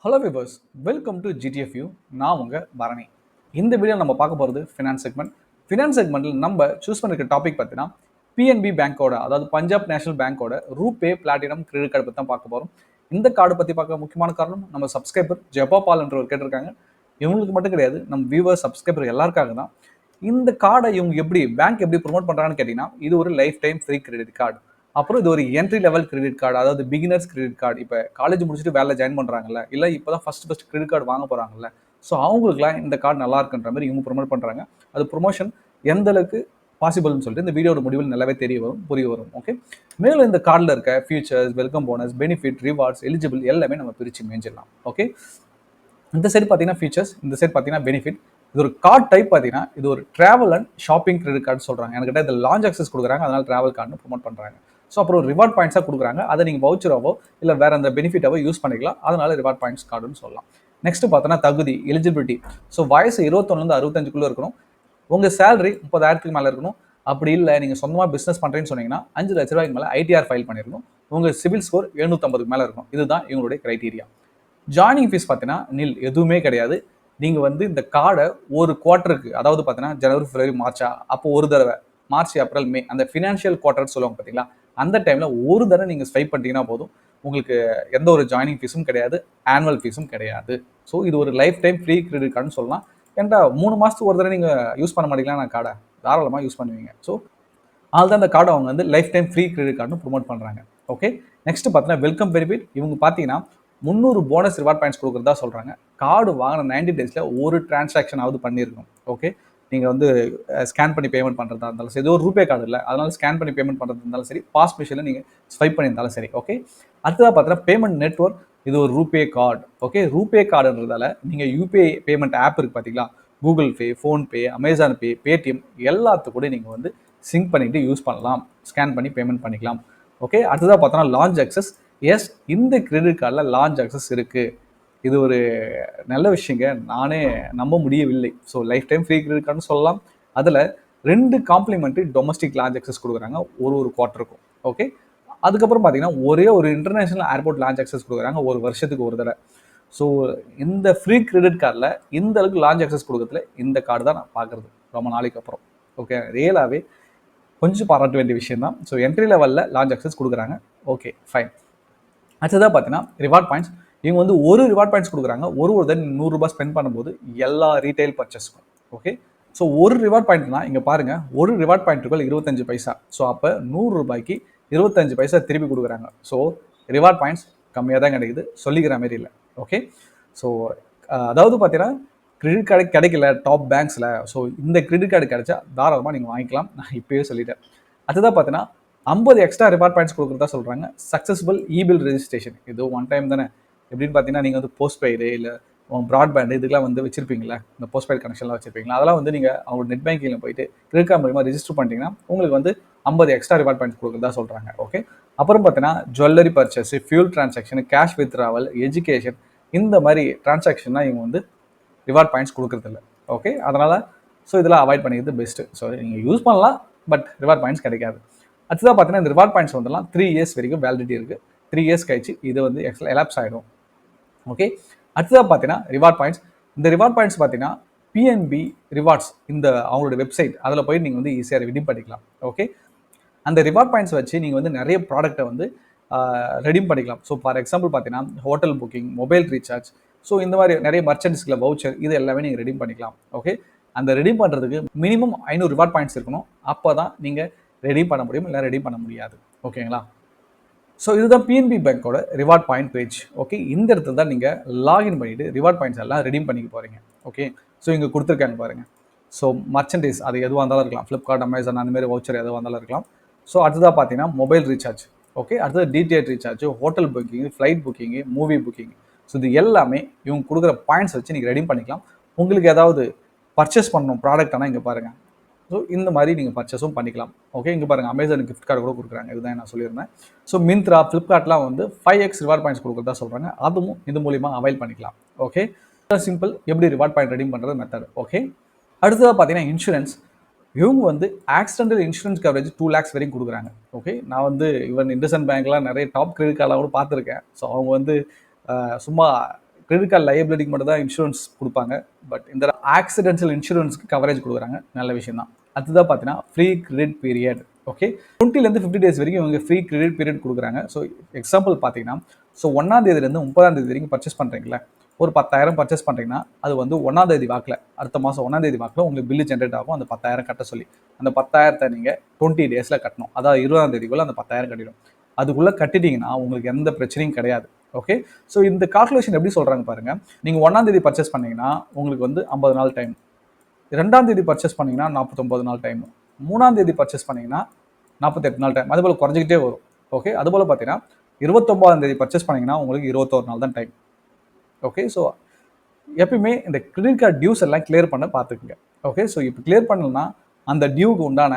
Hello viewers, welcome to GTFU. நான் உங்க பரணி. இந்த வீடியோ நம்ம பார்க்க போகிறது ஃபினான்ஸ் செக்மெண்ட். ஃபினான்ஸ் செக்மெண்ட்டில் நம்ம சூஸ் பண்ணிருக்க டாபிக் பார்த்தீங்கன்னா பிஎன்பி பேங்கோட, அதாவது பஞ்சாப் நேஷனல் பேங்கோட ரூபே பிளாட்டினம் கிரெடிட் கார்டு பற்றி தான் பார்க்க போகிறோம். இந்த கார்டு பற்றி பார்க்க முக்கியமான காரணம் நம்ம சப்ஸ்கிரைபர் ஜெபாபால் என்றவர் கேட்டிருக்காங்க. இவங்களுக்கு மட்டும் கிடையாது, நம்ம வியூவர் சப்ஸ்கிரைபர் எல்லாருக்காக தான். இந்த கார்டை இவங்க பேங்க் எப்படி ப்ரொமோட் பண்ணுறாங்கன்னு கேட்டிங்கன்னா, இது ஒரு life time free credit card. அப்புறம் இது ஒரு என்ட்ரி லெவல் கிரெடிட் கார்டு, அதாவது பிகினர்ஸ் கிரெடிட் கார்டு. இப்போ காலேஜ் முடிச்சுட்டு வேலை ஜாயின் பண்ணுறாங்கல்ல, இல்லை இப்போ தான் ஃபஸ்ட் கிரெடிட் கார்டு வாங்க போகிறாங்கல்ல, ஸோ அவங்களுக்குலாம் இந்த கார்டு நல்லா இருக்குன்ற மாதிரி இவங்க ப்ரொமோட் பண்ணுறாங்க. அது ப்ரொமோஷன் எந்த அளவுக்கு பாசிபிள்னு சொல்லிட்டு இந்த வீடியோட முடிவில் நல்லாவே புரிய வரும். ஓகே, மேலும் இந்த கார்டில் இருக்க features, welcome bonus, benefit, rewards, eligible எல்லாமே நம்ம பிரித்து மேஞ்சிடலாம். ஓகே, இந்த சைடு பார்த்தீங்கன்னா ஃபீச்சர்ஸ், இந்த சைடு பார்த்தீங்கன்னா பெனிஃபிட். இது ஒரு கார்டு டைப் பார்த்தீங்கன்னா இது ஒரு travel and shopping credit card சொல்கிறாங்க. என்கிட்ட இது லான்ச் ஆக்சஸ் கொடுக்குறாங்க, அதனால டிராவல் கார்டுன்னு ப்ரொமோட் பண்ணுறாங்க. ஸோ அப்புறம் ரிவார்ட் பாயிண்ட்ஸாக கொடுக்குறாங்க, அதை நீங்கள் வவுச்சராவோ இல்லை வேற அந்த பெனிஃபிட்டாவோ யூஸ் பண்ணிக்கலாம். அதனால ரிவார்ட் பாயிண்ட்ஸ் கார்டுன்னு சொல்லலாம். நெக்ஸ்ட் பார்த்தோன்னா தகுதி, எலிஜிபிலிட்டி. ஸோ வயசு 21லேருந்து 65 இருக்கணும். உங்கள் சேலரி 30,000 மேலே இருக்கணும். அப்படி இல்லை நீங்கள் சொந்தமாக பிஸ்னஸ் பண்ணுறேன்னு சொன்னீங்கன்னா 5 லட்ச ரூபாய்க்கு மேலே ஐடிஆர் ஃபைல் பண்ணிருக்கணும். உங்கள் சிவில் ஸ்கோர் 750 மேலே இருக்கும். இதுதான் இவங்களுடைய கிரைட்டீரியா. ஜாயினிங் ஃபீஸ் பார்த்தீங்கன்னா எதுவுமே கிடையாது. நீங்கள் இந்த கார்டை ஒரு குவார்ட்டருக்கு, அதாவது பார்த்தீங்கன்னா ஜனவரி, பிப்ரவரி, மார்ச்சா, அப்போ ஒரு தடவை மார்ச், ஏப்ரல், மே, அந்த ஃபினான்ஷியல் குவார்ட்டர் சொல்லுவாங்க பார்த்தீங்களா, அந்த டைமில் ஒரு தடவை நீங்கள் ஸ்வைப் பண்ணிட்டீங்கன்னா போதும். உங்களுக்கு எந்த ஒரு ஜாயினிங் ஃபீஸும் கிடையாது, ஆனுவல் ஃபீஸும் கிடையாது. ஸோ இது ஒரு லைஃப் டைம் ஃப்ரீ கிரெடிட் கார்டுன்னு சொல்லலாம். ஏன்டா 3 மாதத்துக்கு ஒரு தடவை நீங்கள் யூஸ் பண்ண மாட்டீங்களா நான் கார்டை? தாராளமாக யூஸ் பண்ணுவீங்க. ஸோ அதுதான் அந்த கார்டை அவங்க லைஃப் டைம் ஃப்ரீ கிரெடிட் கார்டுன்னு ப்ரொமோட் பண்ணுறாங்க. ஓகே, நெக்ஸ்ட் பார்த்தீங்கன்னா வெல்கம் பெனிஃபிட். இவங்க பார்த்தீங்கன்னா 300 போனஸ் ரிவார்ட் பாயிண்ட்ஸ் கொடுக்குறதா சொல்கிறாங்க. கார்டு வாங்கின 90 டேஸில் ஒரு டிரான்சாக்ஷனாவது பண்ணியிருக்கணும். ஓகே, நீங்கள் ஸ்கேன் பண்ணி பேமெண்ட் பண்ணுறதா இருந்தாலும் சரி, இது ஒரு ரூபே கார்டு இல்லை, அதனால ஸ்கேன் பண்ணி பேமெண்ட் பண்ணுறது இருந்தாலும் சரி, பாஸ் மிஷினில் நீங்கள் ஸ்வைப் பண்ணியிருந்தாலும் சரி. ஓகே, அடுத்ததாக பார்த்தீங்கன்னா பேமெண்ட் நெட்வொர்க். இது ஒரு ரூபே கார்டு. ஓகே, ரூபே கார்டுன்றதால நீங்கள் யூபிஐ பேமெண்ட் ஆப் இருக்குது பார்த்தீங்களா, கூகுள் பே, ஃபோன்பே, அமேசான் பே, பேடிஎம் எல்லாத்துக்கூட நீங்கள் சிங்க் பண்ணிட்டு யூஸ் பண்ணலாம், ஸ்கேன் பண்ணி பேமெண்ட் பண்ணிக்கலாம். ஓகே, அடுத்ததாக பார்த்தோன்னா லான்ச் ஆக்சஸ். எஸ், இந்த கிரெடிட் கார்டில் லான்ச் ஆக்சஸ் இருக்குது. இது ஒரு நல்ல விஷயங்க, நானே நம்ப முடியவில்லை. So life time free credit கார்டுன்னு சொல்லலாம். அதில் 2 காம்ப்ளிமெண்ட்ரி டொமஸ்டிக் லான்ச் ஆக்சஸ் கொடுக்குறாங்க ஒரு குவார்ட்டருக்கும். ஓகே, அதுக்கப்புறம் பார்த்தீங்கன்னா ஒரே ஒரு இன்டர்நேஷனல் ஏர்போர்ட் லான்ச் ஆக்சஸ் கொடுக்குறாங்க ஒரு வருஷத்துக்கு ஒரு தடவை. ஸோ இந்த ஃப்ரீ கிரெடிட் கார்டில் இந்த அளவுக்கு லான்ச் ஆக்சஸ் கொடுக்கறதுல இந்த கார்டு தான் நான் பார்க்குறது ரொம்ப நாளைக்கு அப்புறம். ஓகே, ரியலாகவே கொஞ்சம் பாராட்ட வேண்டிய விஷயம் தான். ஸோ என்ட்ரி லெவலில் லான்ச் ஆக்சஸ் கொடுக்குறாங்க. Okay, fine. அடுத்ததாக பார்த்தீங்கன்னா ரிவார்ட் பாயிண்ட்ஸ். இவங்க ஒரு ரிவார்ட் பாயிண்ட்ஸ் கொடுக்குறாங்க. ஒரு தடவை 100 ரூபாய் ஸ்பெண்ட் பண்ணும்போது எல்லா ரீட்டைல் பர்ச்சேஸ்க்கும். ஓகே, ஸோ ஒரு ரிவார்ட் பாயிண்ட்னா இங்கே பாருங்கள், ஒரு ரிவார்ட் பாயிண்ட்டுக்குள் 25 பைசா. ஸோ அப்போ 100 ரூபாய்க்கு 25 பைசா திருப்பி கொடுக்குறாங்க. ஸோ ரிவார்ட் பாயிண்ட்ஸ் கம்மியாக தான் கிடைக்குது, சொல்லிக்கிற மாதிரி இல்லை. ஓகே, ஸோ அதாவது பார்த்தீங்கன்னா கிரெடிட் கார்டு கிடைக்கல டாப் பேங்க்ஸில், ஸோ இந்த கிரெடிட் கார்டு கிடைச்சா தாராளமாக நீங்கள் வாங்கிக்கலாம், நான் இப்போயே சொல்லிட்டேன். அடுத்ததாக பார்த்தீங்கன்னா 50 எக்ஸ்ட்ரா ரிவார்ட் பாயிண்ட்ஸ் கொடுக்குறதா சொல்கிறாங்க. Successful e bill registration. இது ஒன் டைம் தானே. எப்படின்னு பார்த்தீங்கன்னா நீங்கள் போஸ்ட்பெய்டு இல்லை ப்ராட்பேண்டு இதுக்கெல்லாம் வச்சுருப்பீங்களா, இந்த போஸ்ட்பெய்டு கனெக்ஷன்லாம் வச்சுருப்பீங்களா, அதெல்லாம் நீங்கள் அவங்க நெட் பேங்கிங்கில் போயிட்டு கிரெடிட் கார்டு மூலமாக ரெஜிஸ்டர் பண்ணிட்டீங்கன்னா உங்களுக்கு 50 எக்ஸ்ட்ரா ரிவார்ட் பாயிண்ட்ஸ் கொடுக்குறதா சொல்கிறாங்க. ஓகே, அப்புறம் பார்த்தீங்கன்னா jewellery purchase, fuel transaction, cash withdrawal, education, இந்த மாதிரி டிரான்சாக்ஷன்லாம் இவங்க ரிவார்ட் பாயிண்ட்ஸ் கொடுக்குறதில்ல. ஓகே, அதனால் ஸோ இதெல்லாம் அவாய்ட் பண்ணிக்கிறது பெஸ்ட்டு. ஸோ நீங்கள் யூஸ் பண்ணலாம், பட் ரிவார்ட் பாயிண்ட்ஸ் கிடைக்காது. அடுத்ததாக பார்த்தீங்கன்னா இந்த ரிவார்ட் பாயிண்ட்ஸ் 3 இயர்ஸ் வரைக்கும் வேலிடிட்டி இருக்குது. 3 இயர்ஸ் கழிச்சு இது எலாப்ஸ் ஆகிடும். ஓகே, அடுத்ததாக பார்த்தீங்கன்னா ரிவார்ட் பாயிண்ட்ஸ். இந்த ரிவார்ட் பாயிண்ட்ஸ் பார்த்தீங்கன்னா பிஎன்பி ரிவார்ட்ஸ், இந்த அவங்களோட வெப்சைட், அதில் போய் நீங்கள் ஈஸியாக ரெடீம் பண்ணிக்கலாம். ஓகே, அந்த ரிவார்ட் பாயிண்ட்ஸ் வச்சு நீங்கள் நிறைய ப்ராடக்ட்டை ரெடீம் பண்ணிக்கலாம். ஸோ ஃபார் எக்ஸாம்பிள் பார்த்தீங்கன்னா hotel booking, mobile recharge, so இந்த மாதிரி நிறைய மர்ச்சன்ட்ஸ்கில் வவுச்சர், இது எல்லாமே நீங்கள் ரெடீம் பண்ணிக்கலாம். ஓகே, அந்த ரெடீம் பண்ணுறதுக்கு மினிமம் 500 ரிவார்ட் பாயிண்ட்ஸ் இருக்கணும். அப்போ தான் நீங்கள் ரெடீம் பண்ண முடியும், இல்லை ரெடீம் பண்ண முடியாது. ஓகேங்களா? ஸோ இதுதான் பிஎன்பி பேங்கோட ரிவார்ட் பாயிண்ட் பேஜ். ஓகே, இந்த இடத்துல தான் நீங்கள் லாகின் பண்ணிவிட்டு ரிவார்ட் பாயிண்ட்ஸ் எல்லாம் ரெடீம் பண்ணிக்க போகிறீங்க. ஓகே, ஸோ இங்கே கொடுத்துருக்காங்க பாருங்கள். ஸோ மர்ச்சன்டைஸ் அது எதுவாக இருந்தாலும் இருக்கலாம், ஃப்ளிப்கார்ட், அமேசான், அந்த மாதிரி வவுச்சர் எதுவாக இருந்தாலும் இருக்கலாம். ஸோ அடுத்ததாக பார்த்தீங்கன்னா மொபைல் ரீசார்ஜ். ஓகே, அடுத்தது DTH recharge, hotel booking, flight booking, movie booking. So இது எல்லாமே இவங்க கொடுக்குற பாயிண்ட்ஸ் வச்சு நீங்கள் ரெடீம் பண்ணிக்கலாம். உங்களுக்கு ஏதாவது பர்ச்சேஸ் பண்ணணும் ப்ராடக்ட் ஆனால் இங்கே பாருங்கள். ஸோ இந்த மாதிரி நீங்கள் பர்ச்சேஸும் பண்ணிக்கலாம். ஓகே, இங்கே பாருங்கள், அமேசான் கிஃப்ட் கார்டு கூட கொடுக்குறாங்க, இதுதான் நான் சொல்லியிருந்தேன். ஸோ மிந்த்ரா, ஃப்ளிப்கார்ட்லாம் 5x ரிவார்ட் பாயிண்ட்ஸ் கொடுக்குறதா சொல்கிறாங்க. அதுவும் இது மூலிமா அவைல் பண்ணிக்கலாம். ஓகே, சிம்பிள் எப்படி ரிவார்ட் பாயிண்ட் ரெடீம் பண்ணுறது மெத்தட். ஓகே, அடுத்ததாக பார்த்தீங்கன்னா இன்சூரன்ஸ். இவங்க ஆக்சிடென்டல் இன்சூரன்ஸ் கவரேஜ் 2 lakhs வரைக்கும் கொடுக்குறாங்க. ஓகே, நான் ஈவன் இண்டஸ்இண்ட் பேங்க்லாம் நிறைய டாப் கிரெடிட் கார்டெலாம் கூட பார்த்துருக்கேன். ஸோ அவங்க சும்மா கிரெடிட் கார்டு லைபிலிட்டிக்கு மட்டும் தான் இன்சூரன்ஸ் கொடுப்பாங்க. பட் இந்த ஆக்சிடென்டல் இன்சூரன்ஸ்க்கு கவரேஜ் கொடுக்குறாங்க. நல்ல விஷயம் தான். அதுதான் பார்த்தீங்கன்னா ஃப்ரீ கிரெடிட் பீரியட். ஓகே, 20லேருந்து 50 டேஸ் வரைக்கும் இவங்க ஃப்ரீ கிரெடிட் பீரியட் கொடுக்குறாங்க. ஸோ எக்ஸாம்பிள் பார்த்தீங்கன்னா, ஸோ 1ஆம் தேதியிலேருந்து 30ஆம் தேதி வரைக்கும் பர்ச்சேஸ் பண்ணுறீங்களா, ஒரு 10,000 பர்ச்சேஸ் பண்ணுறீங்கன்னா அது வந்து 1ஆம் தேதி வாக்கில், அடுத்த மாதம் 1ஆம் தேதி வாக்கில் உங்களுக்கு பில்லு ஜென்ரேட் ஆகும். அந்த 10,000 கட்ட சொல்லி அந்த 10,000 நீங்கள் 20 டேஸில் கட்டணும். அதாவது 20ஆம் தேதிக்குள்ளே அந்த 10,000 கட்டிடும். அதுக்குள்ளே கட்டிட்டீங்கன்னா உங்களுக்கு எந்த பிரச்சனையும் கிடையாது. ஓகே, ஸோ இந்த கால்குலேஷன் எப்படி சொல்கிறாங்க பாருங்கள். நீங்கள் 1ஆம் தேதி பர்ச்சேஸ் பண்ணிங்கன்னா உங்களுக்கு வந்து 50 நாள் டைம், 2ஆம் தேதி பர்ச்சேஸ் பண்ணிங்கன்னா 49 நாள் டைம், 3ஆம் தேதி பர்ச்சேஸ் பண்ணிங்கன்னா 48 நாள் டைம், அதுபோல் குறைஞ்சிக்கிட்டே வரும். ஓகே, அதுபோல் பார்த்தீங்கன்னா 29ஆம் தேதி பர்ச்சேஸ் பண்ணிங்கன்னா உங்களுக்கு 21 நாள் தான் டைம். ஓகே, ஸோ எப்பயுமே இந்த கிரெடிட் கார்டு டியூஸ் எல்லாம் கிளியர் பண்ண பார்த்துக்குங்க. ஓகே, ஸோ இப்போ கிளியர் பண்ணலன்னா அந்த டியூக்கு உண்டான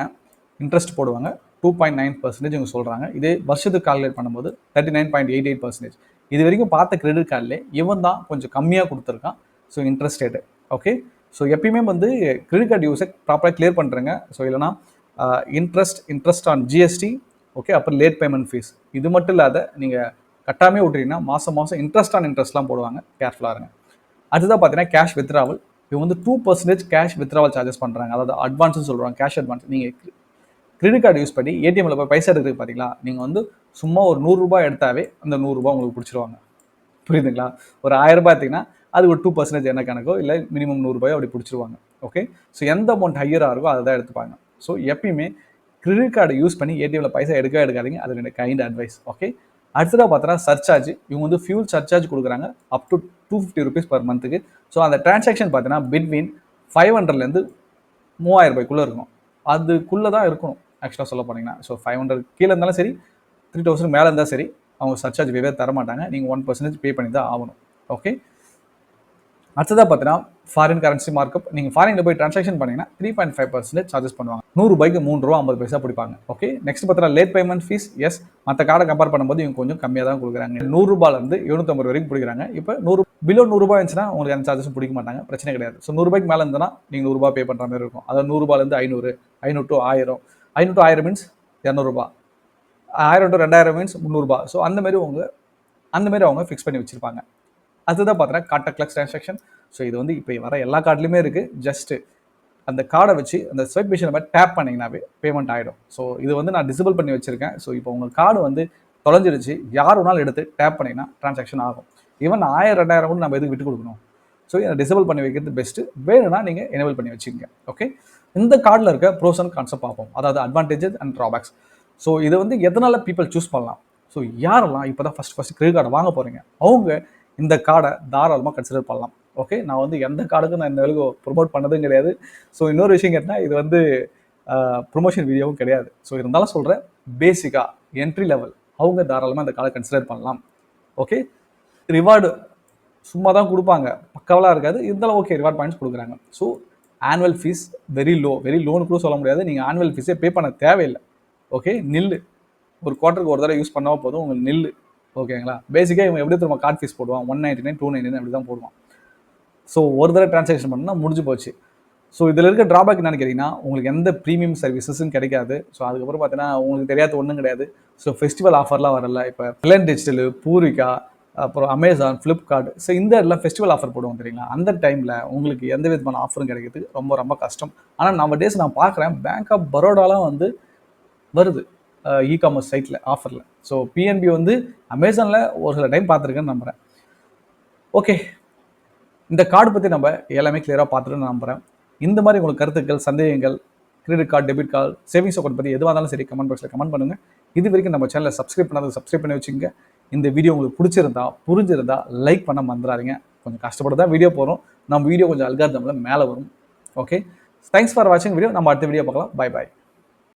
இன்ட்ரெஸ்ட் போடுவாங்க. 2.9% இவங்க சொல்கிறாங்க. இதே வருஷத்துக்கு கால்குலேட் பண்ணும்போது 39.88%. இது வரைக்கும் பார்த்த கிரெடிட் கார்டில் இவன் தான் கொஞ்சம் கம்மியாக கொடுத்துருக்கான். So interest rate. Okay, so எப்பயுமே வந்து கிரெடிட் கார்டு டியூஸை ப்ராப்பராக கிளியர் பண்ணுறேங்க. ஸோ இல்லைனா இன்ட்ரெஸ்ட் ஆன் ஜிஎஸ்டி, ஓகே, அப்புறம் லேட் பேமெண்ட் ஃபீஸ், இது மட்டும் இல்லாத நீங்கள் கட்டாமே விட்டுறீங்கன்னா மாதம் இன்ட்ரெஸ்ட் ஆன் இன்ட்ரெஸ்ட்லாம் போடுவாங்க. கேர்ஃபுல்லாக இருங்க. அதுதான் பார்த்தீங்கன்னா கேஷ் வித்ராவல். இவங்க வந்து 2% கேஷ் வித்ராவல் சார்ஜஸ் பண்ணுறாங்க. அதாவது அட்வான்ஸ்னு சொல்கிறாங்க, கேஷ் அட்வான்ஸ். நீங்கள் கிரெடிட் கார்டு யூஸ் பண்ணி ஏடிஎம்ல போய் பைசா எடுக்கிறதுக்கு பார்த்தீங்களா, நீங்கள் வந்து சும்மா ஒரு 100 ரூபாய் எடுத்தாவே அந்த 100 ரூபாய் உங்களுக்கு பிடிச்சிருவாங்க. புரியுதுங்களா? ஒரு 1000 ரூபாய் எடுத்தீங்கன்னா அது ஒரு 2% என்ன கணக்கோ இல்லை மினிமம் 100 ரூபாயோ அப்படி பிடிச்சிருவாங்க. ஓகே, ஸோ எந்த அமௌண்ட் ஹையராக இருக்கோ அதை தான் எடுத்துப்பாங்க. ஸோ எப்பயுமே கிரெடிட் கார்டு யூஸ் பண்ணி ஏடிஎம்ல பைசா எடுக்காதீங்க. அது எனக்கு கைண்ட் அட்வைஸ். ஓகே, அடுத்ததாக பார்த்தோன்னா சர்சார்ஜ். இவங்க வந்து ஃபியூல் சர்சார்ஜ் கொடுக்குறாங்க அப் டு 250 rupees per மந்த்துக்கு. ஸோ அந்த டிரான்சாக்ஷன் பார்த்தீங்கன்னா பிட்வீன் 500லேருந்து 3000 ரூபாய்க்குள்ளே இருக்கும். அதுக்குள்ளே தான் இருக்கணும் ஆக்சுவலாக சொல்ல போனீங்கன்னா. ஸோ 500 கீழே இருந்தாலும் சரி, 3000 மேலே இருந்தால் சரி, அவங்க சர்சார்ஜ் வேவே தர மாட்டாங்க. நீங்கள் 1% பே பண்ணி தான் ஆகணும். ஓகே, அடுத்ததாக பார்த்தீங்கன்னா ஃபாரின் கரன்சி மார்க்கப். நீங்கள் ஃபாரினில் போய் டிரான்சாக்ஷன் பண்ணிங்கன்னா 3.5% சார்ஜஸ் பண்ணுவாங்க. 100 ரூபாய்க்கு 3 ரூபா 50 பைசா பிடிப்பாங்க. ஓகே, நெக்ஸ்ட் பார்த்தீங்கன்னா லேட் பேமெண்ட் ஃபீஸ். எஸ், மற்ற கார்டை கம்பேர் பண்ணும்போது இவங்க கொஞ்சம் கம்மியாக தான் கொடுக்குறாங்க. 100 ரூபாயிலேருந்து 750 வரைக்கும் பிடிக்கிறாங்க. இப்போ 100 பிலோ 100 ரூபாய் இருந்துச்சுன்னா உங்களுக்கு அந்த சார்ஜஸும் பிடிக்க மாட்டாங்க. பிரச்சனை கிடையாது. ஸோ 100 ரூபாய்க்கு மேலே இருந்ததுன்னா நீங்கள் 100 ரூபாய் பே பண்ணுற மாதிரி இருக்கும். அதாவது 100 ரூபாயிலேருந்து 500, 500 to 1000, 500 to 1000 மீன்ஸ் 200 ரூபாய், 1000 to 2000 மீன்ஸ் 300 ரூபாய். ஸோ அந்த மாதிரி அவங்க ஃபிக்ஸ் பண்ணி வச்சிருப்பாங்க. அதுதான் பார்த்தீங்கன்னா கான்டாக்ட்லெஸ் டிரான்சாக்ஷன். ஸோ இது வந்து இப்போ வர எல்லா கார்டுலையுமே இருக்குது. ஜஸ்ட்டு அந்த கார்டை வச்சு அந்த ஸ்வைப் மிஷினை மாதிரி டேப் பண்ணிங்கனாவே பேமெண்ட் ஆகிடும். ஸோ இது வந்து நான் டிசபிள் பண்ணி வச்சுருக்கேன். ஸோ இப்போ உங்கள் கார்டு வந்து தொலைஞ்சிருச்சு, யார் வேணாலும் எடுத்து டேப் பண்ணிங்கன்னா டிரான்சாக்ஷன் ஆகும். ஈவன் 1000, 2000 கூட நம்ம எதுக்கு விட்டு கொடுக்கணும்? ஸோ இதை டிசபிள் பண்ணி வைக்கிறது பெஸ்ட்டு. வேணும்னா நீங்கள் எனேபிள் பண்ணி வச்சுக்கோங்க. ஓகே, இந்த கார்டில் இருக்க ப்ரோஸ் அண்ட் கான்செப்ட் பார்ப்போம். அதாவது அட்வான்டேஜஸ் அண்ட் ட்ராபேக்ஸ். ஸோ இதை வந்து எதனால் பீப்பிள் சூஸ் பண்ணலாம்? ஸோ யாரெல்லாம் இப்போ தான் ஃபஸ்ட் கிரெடிட் கார்டை வாங்க போகிறீங்க, அவங்க இந்த கார்டை தாராளமாக கன்சிடர் பண்ணலாம். ஓகே, நான் வந்து எந்த கார்டுக்கும் நான் இந்த அளவுக்கு ப்ரொமோட் பண்ணதும் கிடையாது. ஸோ இன்னொரு விஷயம் கேட்டால் இது வந்து ப்ரொமோஷன் வீடியோவும் கிடையாது. ஸோ இருந்தாலும் சொல்கிறேன், பேசிக்காக என்ட்ரி லெவல் அவங்க தாராளமாக இந்த கார்டை கன்சிடர் பண்ணலாம். ஓகே, ரிவார்டு சும்மா தான் கொடுப்பாங்க, பக்கவலாக இருக்காது, இருந்தாலும் ஓகே ரிவார்ட் பாயிண்ட்ஸ் கொடுக்குறாங்க. ஸோ ஆனுவல் ஃபீஸ் வெரி லோன்னு கூட சொல்ல முடியாது. நீங்கள் ஆனுவல் ஃபீஸே பே பண்ண தேவையில்லை. ஓகே, நில்லு ஒரு குவார்ட்டருக்கு ஒரு தடவை யூஸ் பண்ணால் போதும், உங்களுக்கு நில்லு. ஓகேங்களா? பேசிக்காக இவங்க எப்படி திரும்ப கார்டு ஃபீஸ் போடுவான், 199, 299 அப்படி தான் போடுவான். ஸோ ஒரு தடவை டிரான்சாக்ஷன் பண்ணால் முடிஞ்சு போச்சு. ஸோ இதில் இருக்க ட்ராபேக் என்னன்னு கேட்டிங்கன்னா, உங்களுக்கு எந்த ப்ரீமியம் சர்வீசஸும் கிடைக்காது. ஸோ அதுக்கப்புறம் பார்த்தீங்கன்னா உங்களுக்கு தெரியாத ஒன்றும் கிடையாது. ஸோ ஃபெஸ்டிவல் ஆஃபர்லாம் வரல. இப்போ ரிலையன்ஸ் டிஜிட்டல், பூரிகா, அப்புறம் அமேசான், ஃப்ளிப்கார்ட், ஸோ இந்த இடத்துல ஃபெஸ்டிவல் ஆஃபர் போடுவோம் தெரியுங்களா? அந்த டைமில் உங்களுக்கு எந்த விதமான ஆஃபரும் கிடைக்கிறது ரொம்ப கஷ்டம். ஆனால் நம்ம டேஸ் நான் பார்க்குறேன், பேங்க் ஆஃப் பரோடாலாம் வந்து வருது இ-காமர்ஸ் சைட்டில் ஆஃபரில். ஸோ பிஎன்பி வந்து அமேசானில் ஒரு சில டைம் பார்த்துருக்கேன்னு நம்புகிறேன். ஓகே, இந்த கார்டு பற்றி நம்ம எல்லாமே கிளியராக பார்த்துட்டு நம்புகிறேன். இந்த மாதிரி உங்களுக்கு கருத்துக்கள், சந்தேகங்கள், credit card, debit card, savings account பற்றி எதுவாக இருந்தாலும் சரி கமெண்ட் பாக்ஸில் கமெண்ட் பண்ணுங்கள். இது வரைக்கும் நம்ம சேனலை சப்ஸ்கிரைப் பண்ணி வச்சுங்க. இந்த வீடியோ உங்களுக்கு புரிஞ்சிருந்தா லைக் பண்ண மறந்துடாதீங்க. கொஞ்சம் கஷ்டப்பட்டு தான் வீடியோ போகிறோம். நம்ம வீடியோ கொஞ்சம் அல்காரிதமில் மேலே வரும். ஓகே, தேங்க்ஸ் ஃபார் வாட்சிங் வீடியோ. நம்ம அடுத்த வீடியோ பார்க்கலாம். பை.